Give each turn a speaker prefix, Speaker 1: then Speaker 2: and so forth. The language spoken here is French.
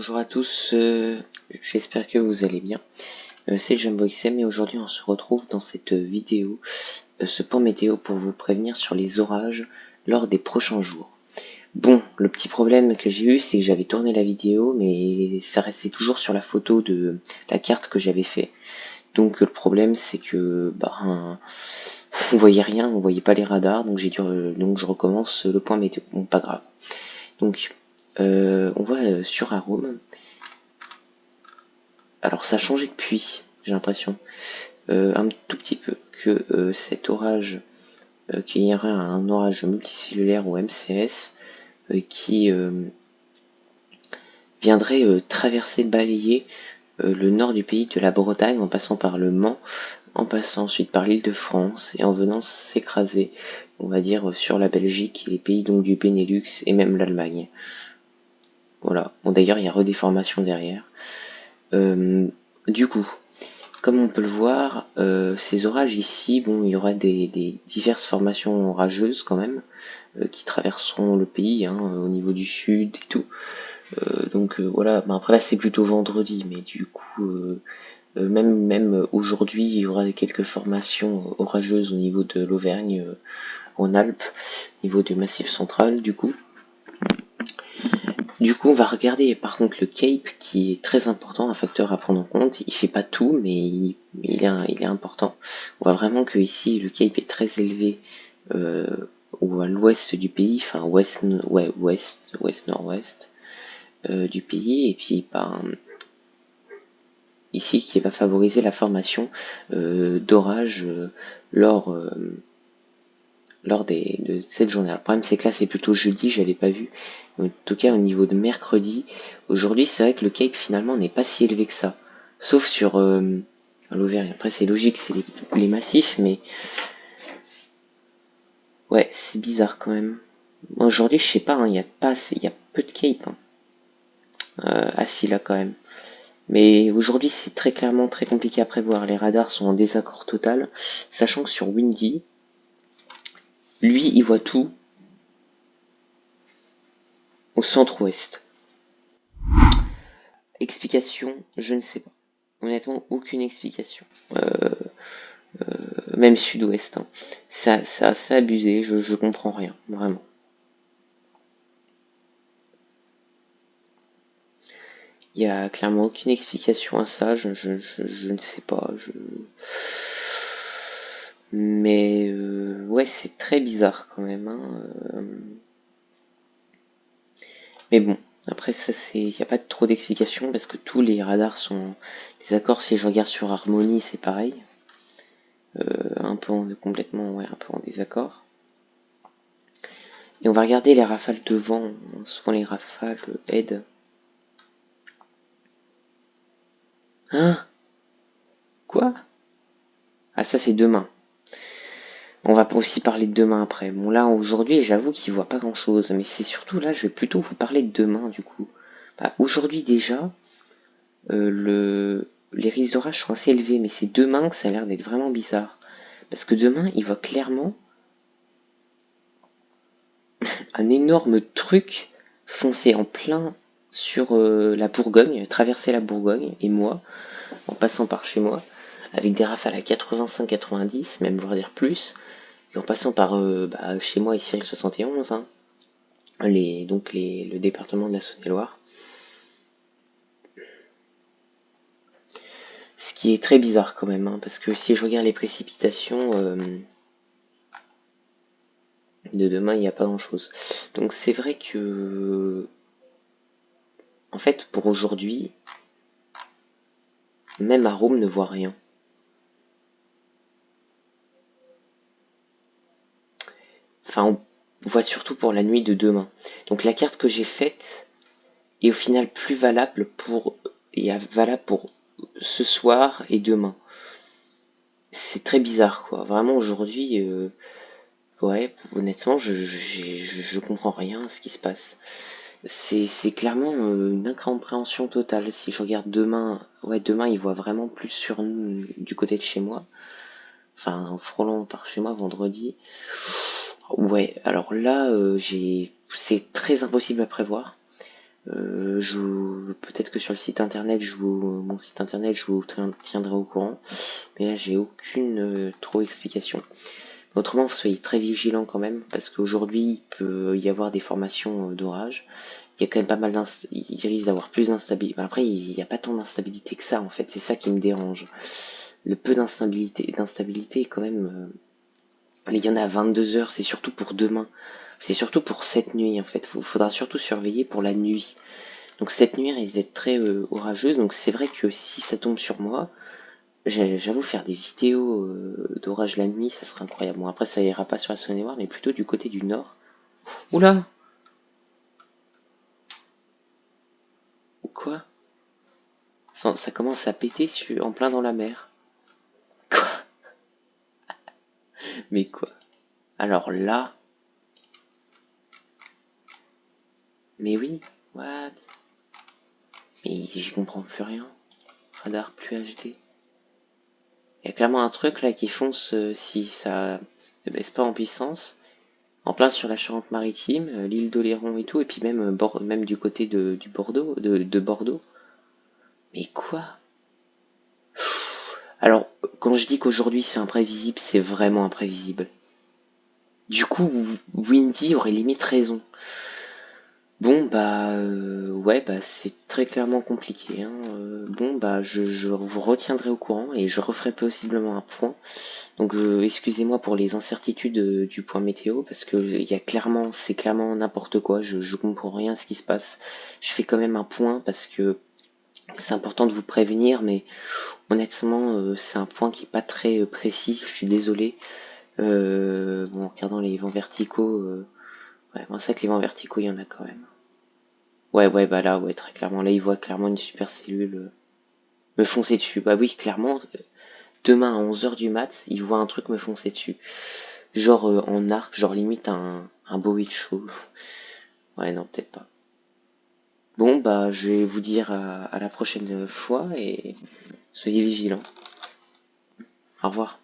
Speaker 1: Bonjour à tous, j'espère que vous allez bien. C'est JumboXM et aujourd'hui on se retrouve dans cette vidéo, ce point météo pour vous prévenir sur les orages lors des prochains jours. Bon, le petit problème que j'ai eu, c'est que j'avais tourné la vidéo, mais ça restait toujours sur la photo de la carte que j'avais fait. Donc le problème c'est que on voyait rien, on voyait pas les radars, donc donc je recommence le point météo. Bon, pas grave. Donc on voit sur Arome. Alors ça a changé depuis, j'ai l'impression, un tout petit peu, que cet orage, qu'il y aurait un orage multicellulaire ou MCS qui viendrait traverser, balayer le nord du pays de la Bretagne en passant par le Mans, en passant ensuite par l'Île-de-France et en venant s'écraser, on va dire, sur la Belgique et les pays donc du Benelux et même l'Allemagne. Voilà. Bon, d'ailleurs, il y a redéformation derrière. Du coup, comme on peut le voir, ces orages ici, bon, il y aura des diverses formations orageuses quand même, qui traverseront le pays, au niveau du sud et tout. Voilà, après là c'est plutôt vendredi, mais du coup, même aujourd'hui, il y aura quelques formations orageuses au niveau de l'Auvergne, en Alpes, au niveau du Massif central, du coup. Du coup, on va regarder par contre le Cape qui est très important, un facteur à prendre en compte. Il fait pas tout, mais il est important. On voit vraiment que ici le Cape est très élevé ou à l'ouest du pays, enfin ouest nord-ouest du pays, et puis ici qui va favoriser la formation d'orages lors de cette journée. Alors, le problème c'est que là c'est plutôt jeudi, j'avais pas vu. En tout cas au niveau de mercredi, aujourd'hui c'est vrai que le Cape finalement n'est pas si élevé que ça. Sauf sur l'Auvergne. Après c'est logique, c'est les massifs, mais ouais, c'est bizarre quand même. Aujourd'hui je sais pas, il y a peu de Cape. Assis là quand même. Mais aujourd'hui c'est très clairement très compliqué à prévoir. Les radars sont en désaccord total, sachant que sur Windy, lui il voit tout au centre-ouest. Explication, je ne sais pas. Honnêtement, aucune explication. Même sud-ouest. Ça c'est abusé, je comprends rien, vraiment. Il y a clairement aucune explication à ça, je ne sais pas. Mais ouais, c'est très bizarre quand même. Mais bon, après ça il n'y a pas trop d'explications parce que tous les radars sont désaccords. Si je regarde sur Harmony, c'est pareil. Un peu en désaccord. Et on va regarder les rafales de vent. Souvent les rafales aident. Hein? Quoi? Ah, ça c'est demain. On va aussi parler de demain après. Bon là aujourd'hui j'avoue qu'il voit pas grand chose, mais c'est surtout là je vais plutôt vous parler de demain du coup. Aujourd'hui déjà, les risques d'orage sont assez élevés, mais c'est demain que ça a l'air d'être vraiment bizarre. Parce que demain il voit clairement un énorme truc foncer en plein sur la Bourgogne, traverser la Bourgogne, et moi, en passant par chez moi, avec des rafales à 85-90, même voire dire plus, et en passant par chez moi ici le 71, le département de la Saône-et-Loire. Ce qui est très bizarre quand même, parce que si je regarde les précipitations de demain, il n'y a pas grand chose. Donc c'est vrai que en fait pour aujourd'hui, même Arome ne voit rien. Enfin, on voit surtout pour la nuit de demain. Donc la carte que j'ai faite est au final plus valable pour ce soir et demain. C'est très bizarre quoi. Vraiment aujourd'hui, ouais, honnêtement, je comprends rien à ce qui se passe. C'est clairement une incompréhension totale. Si je regarde demain, ouais, demain il voit vraiment plus sur nous du côté de chez moi. Enfin, en frôlant par chez moi vendredi. Ouais, alors là, c'est très impossible à prévoir. Peut-être que sur le site internet, mon site internet, je vous tiendrai au courant. Mais là, j'ai aucune trop explication. Autrement, vous soyez très vigilants quand même, parce qu'aujourd'hui, il peut y avoir des formations d'orage. Il y a quand même pas mal il risque d'avoir plus d'instabilité. Après, il n'y a pas tant d'instabilité que ça, en fait. C'est ça qui me dérange. Le peu d'instabilité est quand même... il y en a à 22 heures, c'est surtout pour demain. C'est surtout pour cette nuit, en fait. Faudra surtout surveiller pour la nuit. Donc cette nuit risque d'être très orageuse. Donc c'est vrai que si ça tombe sur moi, j'avoue faire des vidéos d'orage la nuit, ça serait incroyable. Bon après ça ira pas sur la Saône-et-Loire, mais plutôt du côté du nord. Oula! Quoi? Ça commence à péter en plein dans la mer. Quoi? Mais quoi? Alors là... Mais oui, what? Mais j'y comprends plus rien. Radar plus HD. Il y a clairement un truc là qui fonce si ça ne baisse pas en puissance. En plein sur la Charente-Maritime, l'île d'Oléron et tout, et puis même, même du côté du Bordeaux, de Bordeaux. Mais quoi? Alors, quand je dis qu'aujourd'hui c'est imprévisible, c'est vraiment imprévisible. Du coup, Windy aurait limite raison. Bon bah ouais bah c'est très clairement compliqué hein. Bon bah je vous retiendrai au courant et je referai possiblement un point. Donc excusez-moi pour les incertitudes du point météo parce que il y a clairement c'est clairement n'importe quoi. Je comprends rien à ce qui se passe. Je fais quand même un point parce que c'est important de vous prévenir, mais honnêtement c'est un point qui est pas très précis. Je suis désolé. Bon en regardant les vents verticaux, ouais bon, c'est vrai que les vents verticaux il y en a quand même. Ouais, bah là, ouais, très clairement. Là, il voit clairement une super cellule me foncer dessus. Bah oui, clairement, demain à 11 h du mat, il voit un truc me foncer dessus. Genre en arc, genre limite un Bowie show. Ouais, non, peut-être pas. Bon, bah, je vais vous dire à la prochaine fois et soyez vigilants. Au revoir.